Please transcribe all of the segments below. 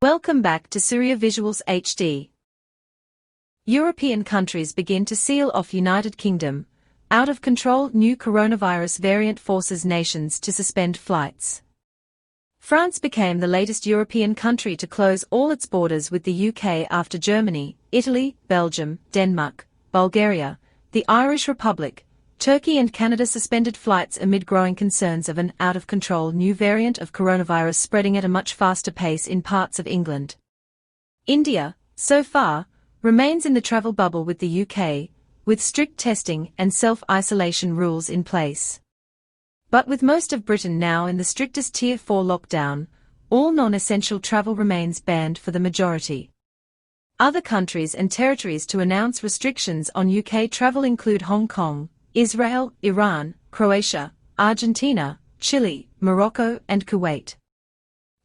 Welcome back to Surya Visuals HD. European countries begin to seal off United Kingdom. Out of control new coronavirus variant forces nations to suspend flights. France became the latest European country to close all its borders with the UK after Germany, Italy, Belgium, Denmark, Bulgaria, the Irish Republic, Turkey and Canada suspended flights amid growing concerns of an out-of-control new variant of coronavirus spreading at a much faster pace in parts of England. India, so far, remains in the travel bubble with the UK, with strict testing and self-isolation rules in place. But with most of Britain now in the strictest Tier 4 lockdown, all non-essential travel remains banned for the majority. Other countries and territories to announce restrictions on UK travel include Hong Kong, Israel, Iran, Croatia, Argentina, Chile, Morocco and Kuwait.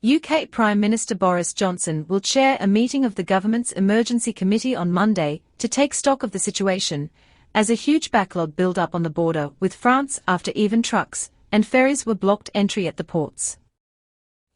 UK Prime Minister Boris Johnson will chair a meeting of the government's Emergency Committee on Monday to take stock of the situation, as a huge backlog built up on the border with France after even trucks and ferries were blocked entry at the ports.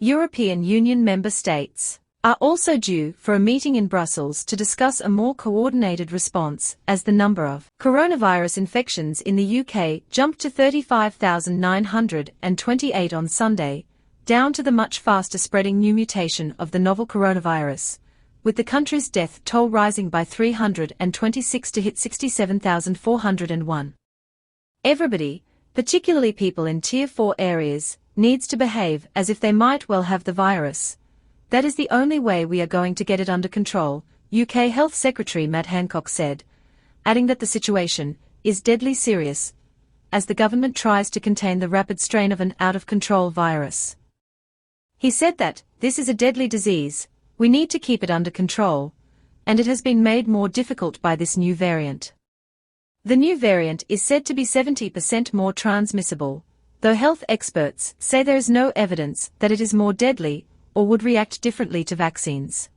European Union member states are also due for a meeting in Brussels to discuss a more coordinated response as the number of coronavirus infections in the UK jumped to 35,928 on Sunday, down to the much faster spreading new mutation of the novel coronavirus, with the country's death toll rising by 326 to hit 67,401. Everybody, particularly people in Tier 4 areas, needs to behave as if they might well have the virus. That is the only way we are going to get it under control, UK Health Secretary Matt Hancock said, adding that the situation is deadly serious, as the government tries to contain the rapid strain of an out-of-control virus. He said that, this is a deadly disease, we need to keep it under control, and it has been made more difficult by this new variant. The new variant is said to be 70% more transmissible, though health experts say there is no evidence that it is more deadly or would react differently to vaccines.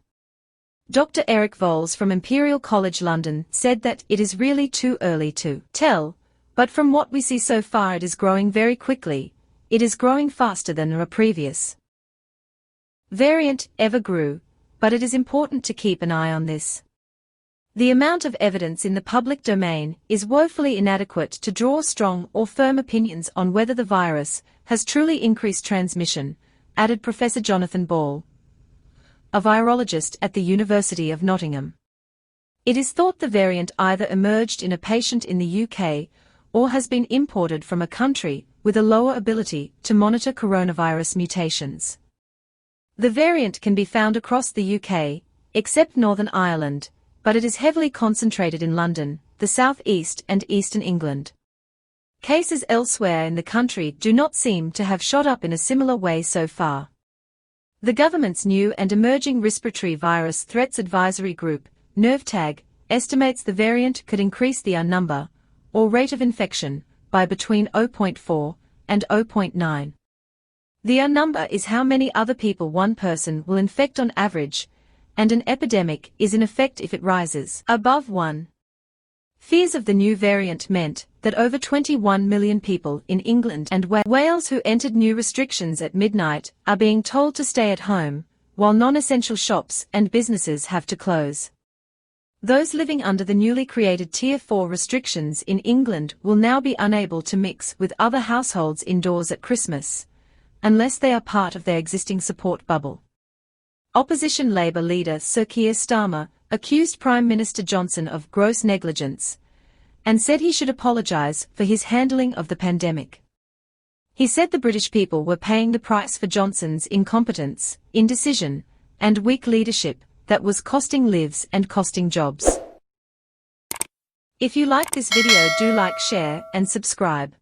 Dr. Eric Voles from Imperial College London said that it is really too early to tell, but from what we see so far it is growing very quickly, it is growing faster than a previous variant ever grew, but it is important to keep an eye on this. The amount of evidence in the public domain is woefully inadequate to draw strong or firm opinions on whether the virus has truly increased transmission, added Professor Jonathan Ball, a virologist at the University of Nottingham. It is thought the variant either emerged in a patient in the UK or has been imported from a country with a lower ability to monitor coronavirus mutations. The variant can be found across the UK, except Northern Ireland, but it is heavily concentrated in London, the South East and Eastern England. Cases elsewhere in the country do not seem to have shot up in a similar way so far. The government's new and emerging respiratory virus threats advisory group, NERVTAG, estimates the variant could increase the R number, or rate of infection, by between 0.4 and 0.9. The R number is how many other people one person will infect on average, and an epidemic is in effect if it rises above 1. Fears of the new variant meant that over 21 million people in England and Wales who entered new restrictions at midnight are being told to stay at home, while non-essential shops and businesses have to close. Those living under the newly created Tier 4 restrictions in England will now be unable to mix with other households indoors at Christmas, unless they are part of their existing support bubble. Opposition Labour leader Sir Keir Starmer accused Prime Minister Johnson of gross negligence, and said he should apologise for his handling of the pandemic. He said the British people were paying the price for Johnson's incompetence, indecision, and weak leadership that was costing lives and costing jobs. If you like this video, do like, share, and subscribe.